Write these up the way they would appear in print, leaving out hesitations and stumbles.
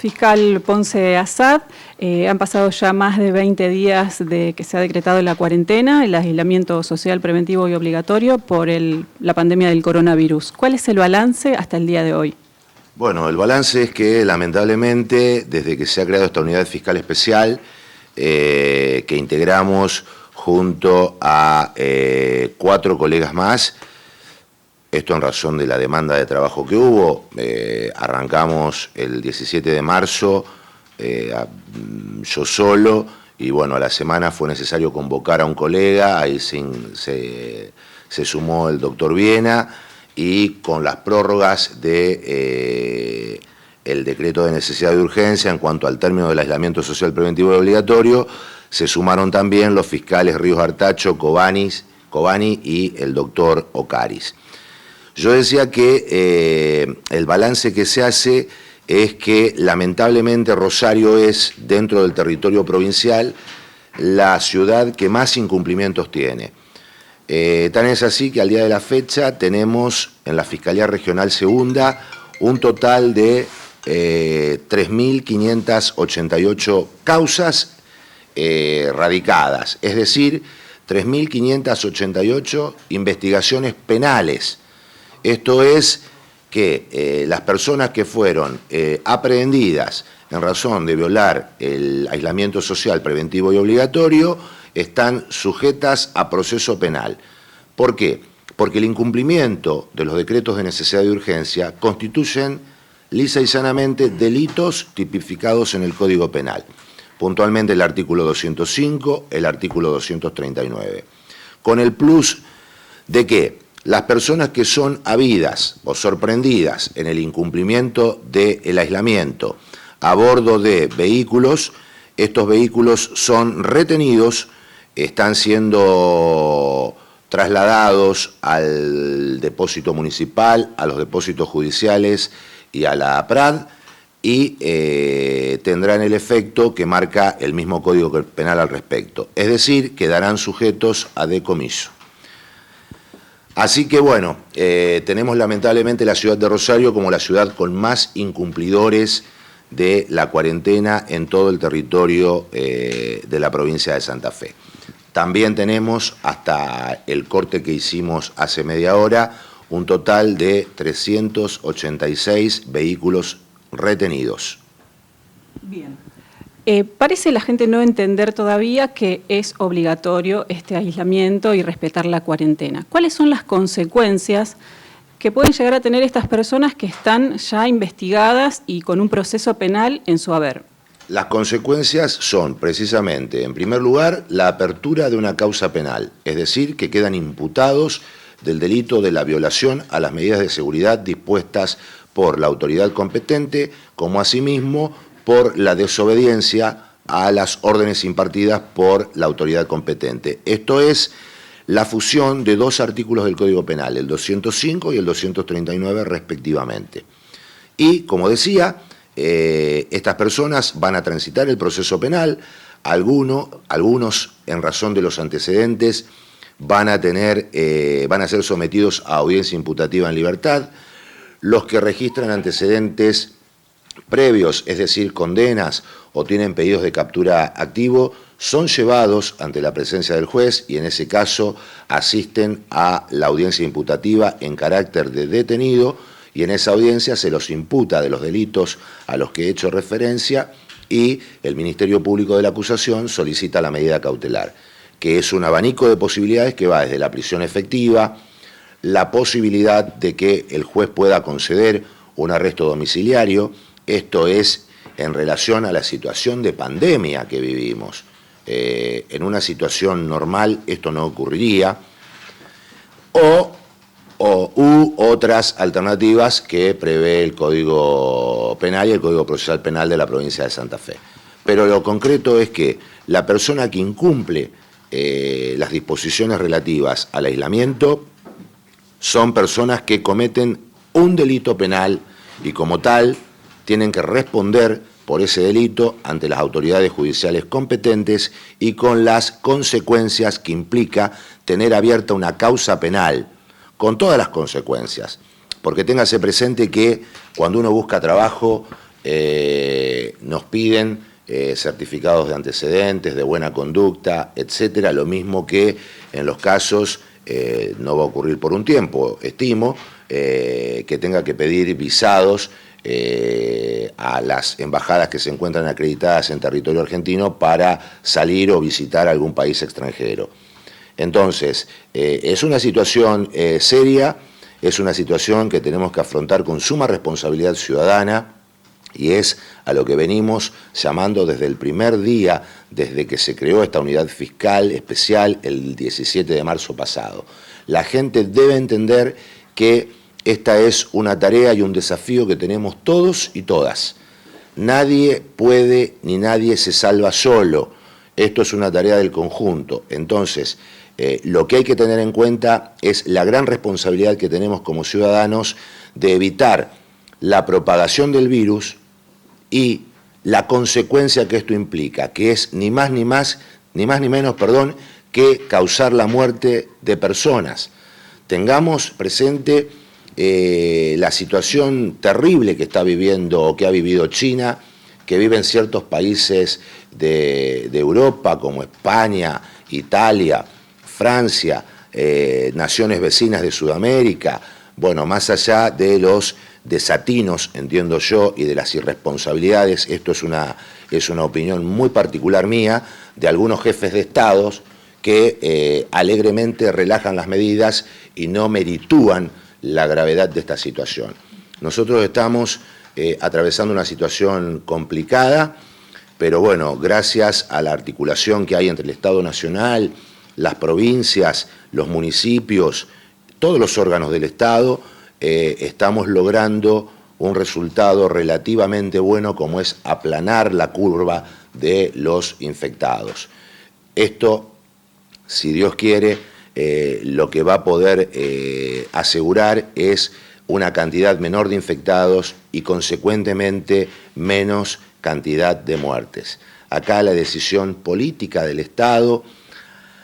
Fiscal Ponce Assad, han pasado ya más de 20 días de que se ha decretado la cuarentena, el aislamiento social preventivo y obligatorio por la pandemia del coronavirus. ¿Cuál es el balance hasta el día de hoy? Bueno, el balance es que lamentablemente desde que se ha creado esta unidad fiscal especial que integramos junto a 4 colegas más, esto en razón de la demanda de trabajo que hubo, arrancamos el 17 de marzo yo solo y bueno, a la semana fue necesario convocar a un colega, ahí se sumó el doctor Viena y con las prórrogas de el decreto de necesidad de urgencia en cuanto al término del aislamiento social preventivo y obligatorio, se sumaron también los fiscales Ríos Artacho, Cobani y el doctor Ocaris. Yo decía que el balance que se hace es que lamentablemente Rosario es, dentro del territorio provincial, la ciudad que más incumplimientos tiene. Tan es así que al día de la fecha tenemos en la Fiscalía Regional Segunda un total de 3.588 causas radicadas, es decir, 3.588 investigaciones penales. Esto es que las personas que fueron aprehendidas en razón de violar el aislamiento social preventivo y obligatorio están sujetas a proceso penal. ¿Por qué? Porque el incumplimiento de los decretos de necesidad de urgencia constituyen lisa y sanamente delitos tipificados en el Código Penal, puntualmente el artículo 205, el artículo 239, con el plus de que las personas que son habidas o sorprendidas en el incumplimiento del aislamiento a bordo de vehículos, estos vehículos son retenidos, están siendo trasladados al depósito municipal, a los depósitos judiciales y a la APRAD y tendrán el efecto que marca el mismo Código Penal al respecto, es decir, quedarán sujetos a decomiso. Así que bueno, tenemos lamentablemente la ciudad de Rosario como la ciudad con más incumplidores de la cuarentena en todo el territorio de la provincia de Santa Fe. También tenemos, hasta el corte que hicimos hace media hora, un total de 386 vehículos retenidos. Bien. Parece la gente no entender todavía que es obligatorio este aislamiento y respetar la cuarentena. ¿Cuáles son las consecuencias que pueden llegar a tener estas personas que están ya investigadas y con un proceso penal en su haber? Las consecuencias son, precisamente, en primer lugar, la apertura de una causa penal, es decir, que quedan imputados del delito de la violación a las medidas de seguridad dispuestas por la autoridad competente, como asimismo por la desobediencia a las órdenes impartidas por la autoridad competente. Esto es la fusión de 2 artículos del Código Penal, el 205 y el 239 respectivamente. Y, como decía, estas personas van a transitar el proceso penal, algunos en razón de los antecedentes van a ser sometidos a audiencia imputativa en libertad, los que registran antecedentes previos, es decir, condenas o tienen pedidos de captura activo, son llevados ante la presencia del juez y en ese caso asisten a la audiencia imputativa en carácter de detenido y en esa audiencia se los imputa de los delitos a los que he hecho referencia y el Ministerio Público de la acusación solicita la medida cautelar, que es un abanico de posibilidades que va desde la prisión efectiva, la posibilidad de que el juez pueda conceder un arresto domiciliario. Esto es en relación a la situación de pandemia que vivimos. En una situación normal esto no ocurriría. U otras alternativas que prevé el Código Penal y el Código Procesal Penal de la provincia de Santa Fe. Pero lo concreto es que la persona que incumple las disposiciones relativas al aislamiento son personas que cometen un delito penal y como tal tienen que responder por ese delito ante las autoridades judiciales competentes y con las consecuencias que implica tener abierta una causa penal, con todas las consecuencias. Porque téngase presente que cuando uno busca trabajo, nos piden certificados de antecedentes, de buena conducta, etcétera, lo mismo que en los casos, no va a ocurrir por un tiempo, estimo, que tenga que pedir visados a las embajadas que se encuentran acreditadas en territorio argentino para salir o visitar algún país extranjero. Entonces, es una situación seria, es una situación que tenemos que afrontar con suma responsabilidad ciudadana, y es a lo que venimos llamando desde el primer día, desde que se creó esta unidad fiscal especial el 17 de marzo pasado. La gente debe entender que esta es una tarea y un desafío que tenemos todos y todas. Nadie puede ni nadie se salva solo. Esto es una tarea del conjunto. Entonces, lo que hay que tener en cuenta es la gran responsabilidad que tenemos como ciudadanos de evitar la propagación del virus y la consecuencia que esto implica, que es ni más ni menos, que causar la muerte de personas. Tengamos presente la situación terrible que está viviendo o que ha vivido China, que viven ciertos países de Europa como España, Italia, Francia, naciones vecinas de Sudamérica, bueno, más allá de los desatinos, entiendo yo, y de las irresponsabilidades, esto es una opinión muy particular mía, de algunos jefes de Estados que alegremente relajan las medidas y no meritúan la gravedad de esta situación. Nosotros estamos atravesando una situación complicada, pero bueno, gracias a la articulación que hay entre el Estado Nacional, las provincias, los municipios, todos los órganos del Estado, estamos logrando un resultado relativamente bueno, como es aplanar la curva de los infectados. Esto, si Dios quiere, lo que va a poder asegurar es una cantidad menor de infectados y, consecuentemente, menos cantidad de muertes. Acá la decisión política del Estado,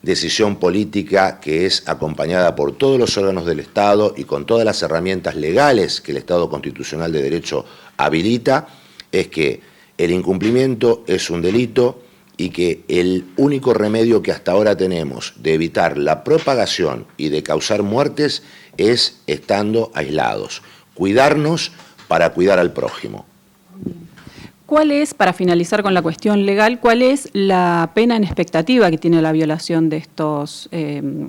decisión política que es acompañada por todos los órganos del Estado y con todas las herramientas legales que el Estado Constitucional de Derecho habilita, es que el incumplimiento es un delito y que el único remedio que hasta ahora tenemos de evitar la propagación y de causar muertes es estando aislados. Cuidarnos para cuidar al prójimo. ¿Cuál es, para finalizar con la cuestión legal, cuál es la pena en expectativa que tiene la violación de estos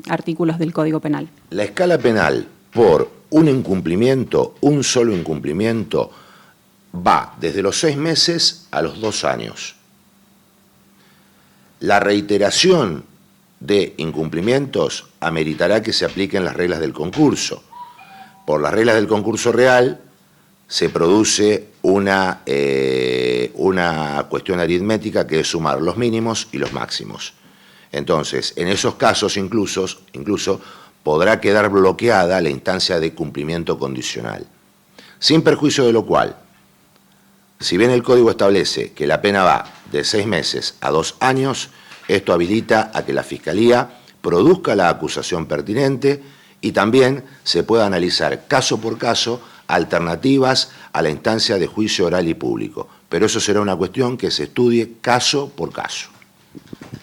artículos del Código Penal? La escala penal por un incumplimiento, un solo incumplimiento, va desde los 6 meses a los 2 años. La reiteración de incumplimientos ameritará que se apliquen las reglas del concurso. Por las reglas del concurso real se produce una cuestión aritmética que es sumar los mínimos y los máximos. Entonces, en esos casos incluso podrá quedar bloqueada la instancia de cumplimiento condicional. Sin perjuicio de lo cual, si bien el Código establece que la pena va de 6 meses a 2 años, esto habilita a que la Fiscalía produzca la acusación pertinente y también se pueda analizar caso por caso alternativas a la instancia de juicio oral y público. Pero eso será una cuestión que se estudie caso por caso.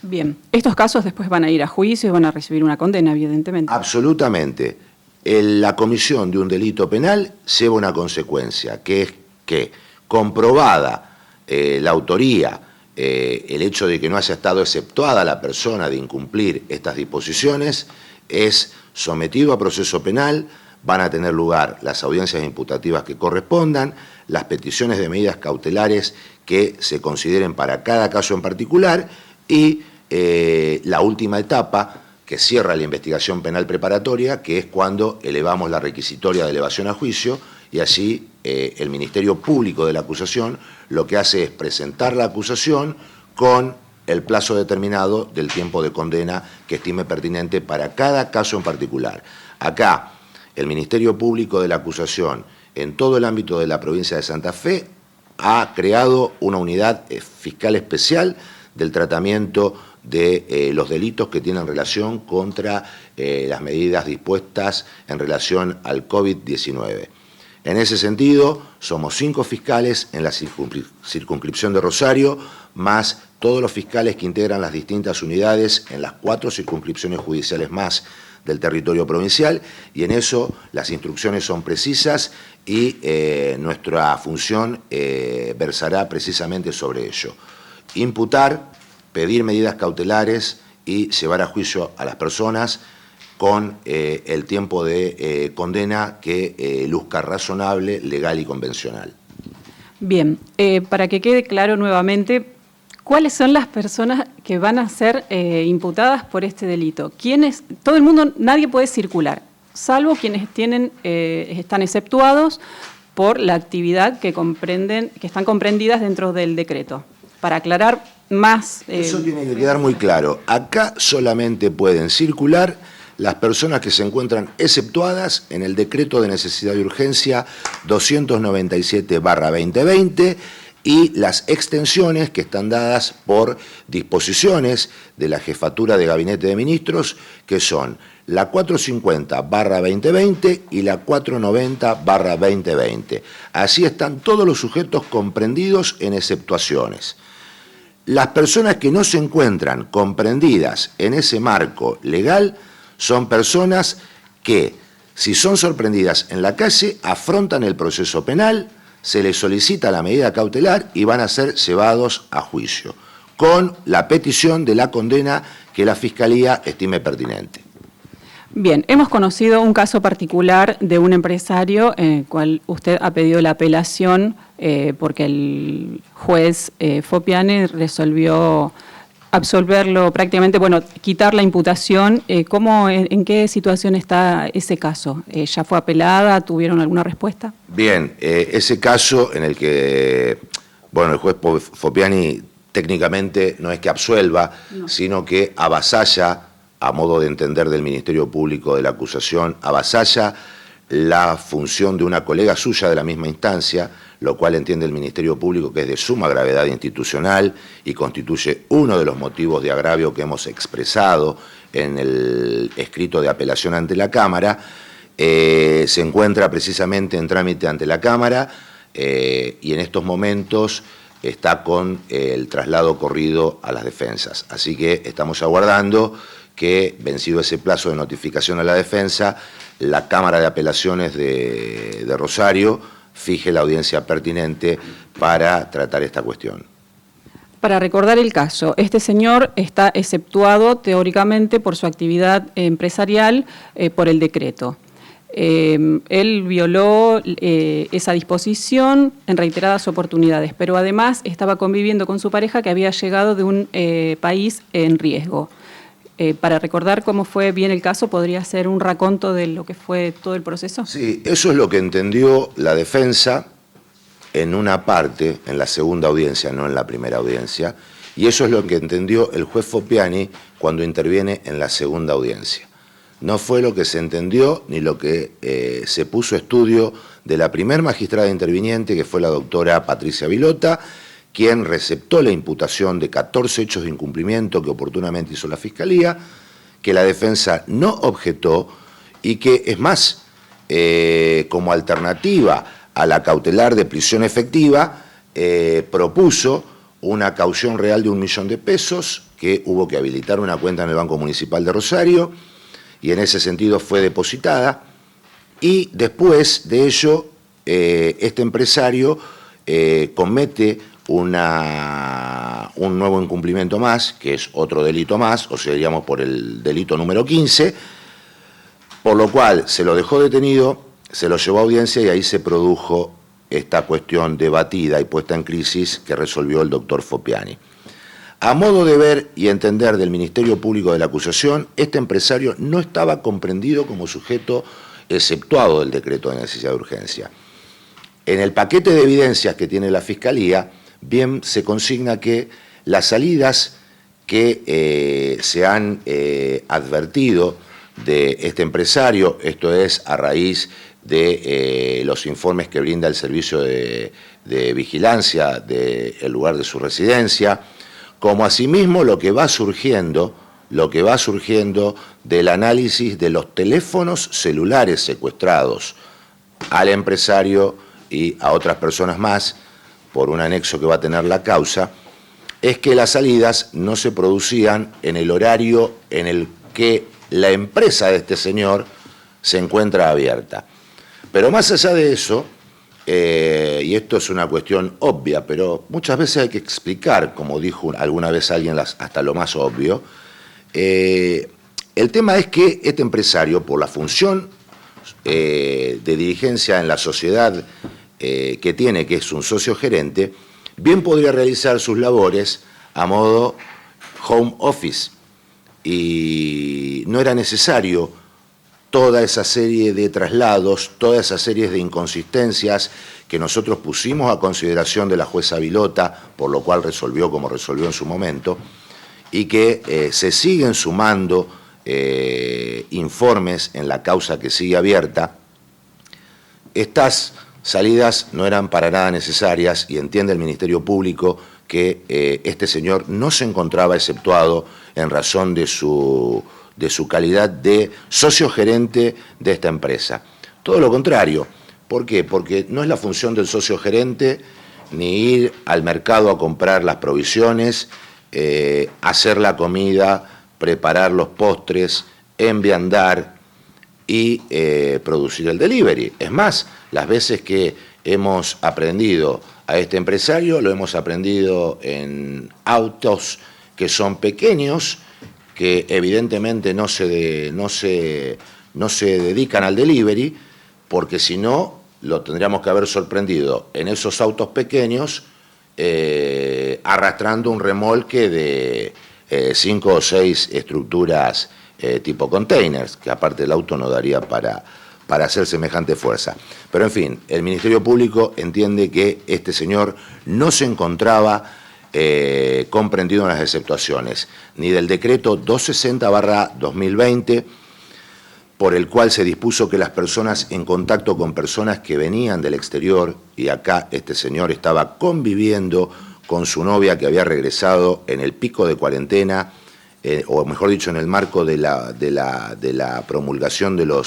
Bien, estos casos después van a ir a juicio y van a recibir una condena, evidentemente. Absolutamente. La comisión de un delito penal lleva una consecuencia, que es que, comprobada la autoría, el hecho de que no haya estado exceptuada la persona de incumplir estas disposiciones, es sometido a proceso penal. Van a tener lugar las audiencias imputativas que correspondan, las peticiones de medidas cautelares que se consideren para cada caso en particular y la última etapa que cierra la investigación penal preparatoria, que es cuando elevamos la requisitoria de elevación a juicio y allí el Ministerio Público de la acusación lo que hace es presentar la acusación con el plazo determinado del tiempo de condena que estime pertinente para cada caso en particular. Acá, el Ministerio Público de la Acusación, en todo el ámbito de la provincia de Santa Fe, ha creado una unidad fiscal especial del tratamiento de los delitos que tienen relación contra las medidas dispuestas en relación al COVID-19. En ese sentido, somos 5 fiscales en la circunscripción de Rosario, más todos los fiscales que integran las distintas unidades en las 4 circunscripciones judiciales más del territorio provincial, y en eso las instrucciones son precisas y nuestra función versará precisamente sobre ello. Imputar, pedir medidas cautelares y llevar a juicio a las personas con el tiempo de condena que luzca razonable, legal y convencional. Bien, para que quede claro nuevamente, ¿cuáles son las personas que van a ser imputadas por este delito? ¿Quiénes? Todo el mundo, nadie puede circular, salvo quienes están exceptuados por la actividad que están comprendidas dentro del decreto. Para aclarar más... Eso tiene que quedar muy claro. Acá solamente pueden circular las personas que se encuentran exceptuadas en el decreto de necesidad y urgencia 297/2020 y las extensiones que están dadas por disposiciones de la Jefatura de Gabinete de Ministros, que son la 450/2020 y la 490/2020. Así están todos los sujetos comprendidos en exceptuaciones. Las personas que no se encuentran comprendidas en ese marco legal son personas que, si son sorprendidas en la calle, afrontan el proceso penal, se les solicita la medida cautelar y van a ser llevados a juicio, con la petición de la condena que la Fiscalía estime pertinente. Bien, hemos conocido un caso particular de un empresario en el cual usted ha pedido la apelación porque el juez Fopiani resolvió absolverlo prácticamente, bueno, quitar la imputación. ¿En qué situación está ese caso? ¿Ya fue apelada? ¿Tuvieron alguna respuesta? Bien, ese caso en el que, bueno, el juez Fopiani técnicamente no es que absuelva, sino que avasalla, a modo de entender del Ministerio Público de la acusación, avasalla la función de una colega suya de la misma instancia, lo cual entiende el Ministerio Público que es de suma gravedad institucional y constituye uno de los motivos de agravio que hemos expresado en el escrito de apelación ante la Cámara. Se encuentra precisamente en trámite ante la Cámara y en estos momentos está con el traslado corrido a las defensas. Así que estamos aguardando que, vencido ese plazo de notificación a la defensa, la Cámara de Apelaciones de Rosario fije la audiencia pertinente para tratar esta cuestión. Para recordar el caso, este señor está exceptuado teóricamente por su actividad empresarial por el decreto. Él violó esa disposición en reiteradas oportunidades, pero además estaba conviviendo con su pareja que había llegado de un país en riesgo. Para recordar cómo fue bien el caso, ¿podría ser un raconto de lo que fue todo el proceso? Sí, eso es lo que entendió la defensa en una parte, en la segunda audiencia, no en la primera audiencia, y eso es lo que entendió el juez Fopiani cuando interviene en la segunda audiencia. No fue lo que se entendió ni lo que se puso a estudio de la primer magistrada interviniente, que fue la doctora Patricia Vilota, quien receptó la imputación de 14 hechos de incumplimiento que oportunamente hizo la Fiscalía, que la defensa no objetó y que, es más, como alternativa a la cautelar de prisión efectiva, propuso una caución real de 1 millón de pesos, que hubo que habilitar una cuenta en el Banco Municipal de Rosario, y en ese sentido fue depositada, y después de ello, este empresario comete un nuevo incumplimiento más, que es otro delito más, o sea, diríamos por el delito número 15, por lo cual se lo dejó detenido, se lo llevó a audiencia y ahí se produjo esta cuestión debatida y puesta en crisis que resolvió el doctor Fopiani. A modo de ver y entender del Ministerio Público de la acusación, este empresario no estaba comprendido como sujeto exceptuado del decreto de necesidad de urgencia. En el paquete de evidencias que tiene la Fiscalía, bien se consigna que las salidas que se han advertido de este empresario, esto es a raíz de los informes que brinda el servicio de vigilancia del lugar de su residencia, como asimismo lo que va surgiendo del análisis de los teléfonos celulares secuestrados al empresario y a otras personas más, por un anexo que va a tener la causa, es que las salidas no se producían en el horario en el que la empresa de este señor se encuentra abierta. Pero más allá de eso, y esto es una cuestión obvia, pero muchas veces hay que explicar, como dijo alguna vez alguien, hasta lo más obvio. El tema es que este empresario, por la función de dirigencia en la sociedad que tiene, que es un socio gerente, bien podría realizar sus labores a modo home office, y no era necesario toda esa serie de traslados, toda esa serie de inconsistencias que nosotros pusimos a consideración de la jueza Vilota, por lo cual resolvió como resolvió en su momento, y que se siguen sumando informes en la causa que sigue abierta. Estas salidas no eran para nada necesarias y entiende el Ministerio Público que este señor no se encontraba exceptuado en razón de su calidad de socio gerente de esta empresa. Todo lo contrario. ¿Por qué? Porque no es la función del socio gerente ni ir al mercado a comprar las provisiones, hacer la comida, preparar los postres, enviandar y producir el delivery. Es más, las veces que hemos aprendido a este empresario, lo hemos aprendido en autos que son pequeños, que evidentemente no se dedican al delivery, porque si no, lo tendríamos que haber sorprendido en esos autos pequeños, arrastrando un remolque de 5 o 6 estructuras tipo containers, que aparte el auto no daría para hacer semejante fuerza. Pero en fin, el Ministerio Público entiende que este señor no se encontraba comprendido en las exceptuaciones, ni del decreto 260/2020, por el cual se dispuso que las personas en contacto con personas que venían del exterior, y acá este señor estaba conviviendo con su novia que había regresado en el pico de cuarentena, o mejor dicho, en el marco de la promulgación de la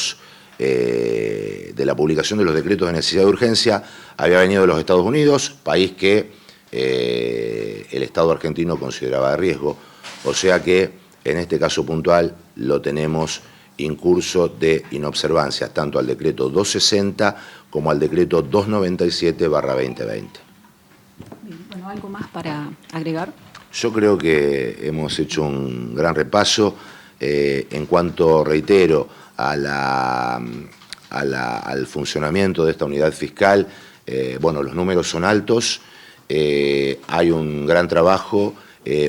publicación de los decretos de necesidad de urgencia, había venido de los Estados Unidos, país que el Estado argentino consideraba de riesgo. O sea que en este caso puntual lo tenemos incurso de inobservancia, tanto al decreto 260 como al decreto 297/2020. Bueno, ¿algo más para agregar? Yo creo que hemos hecho un gran repaso en cuanto, reitero, al funcionamiento de esta unidad fiscal. Bueno, los números son altos, hay un gran trabajo,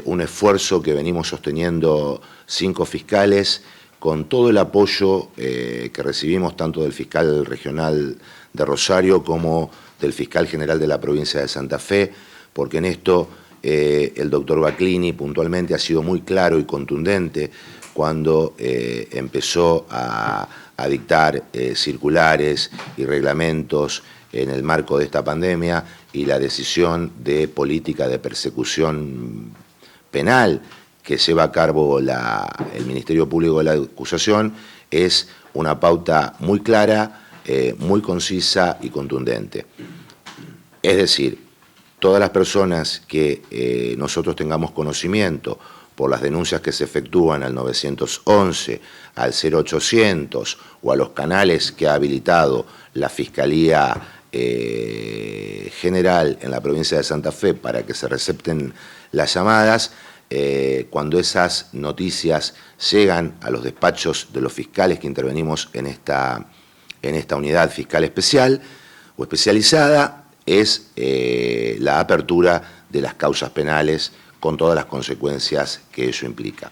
un esfuerzo que venimos sosteniendo 5 fiscales, con todo el apoyo que recibimos tanto del fiscal regional de Rosario como del fiscal general de la provincia de Santa Fe, porque en esto el doctor Baclini puntualmente ha sido muy claro y contundente cuando empezó a dictar circulares y reglamentos en el marco de esta pandemia, y la decisión de política de persecución penal que lleva a cabo el Ministerio Público de la Acusación es una pauta muy clara, muy concisa y contundente. Es decir, todas las personas que nosotros tengamos conocimiento por las denuncias que se efectúan al 911, al 0800 o a los canales que ha habilitado la Fiscalía General en la provincia de Santa Fe para que se recepten las llamadas, cuando esas noticias llegan a los despachos de los fiscales que intervenimos en esta unidad fiscal especial o especializada, es la apertura de las causas penales con todas las consecuencias que ello implica.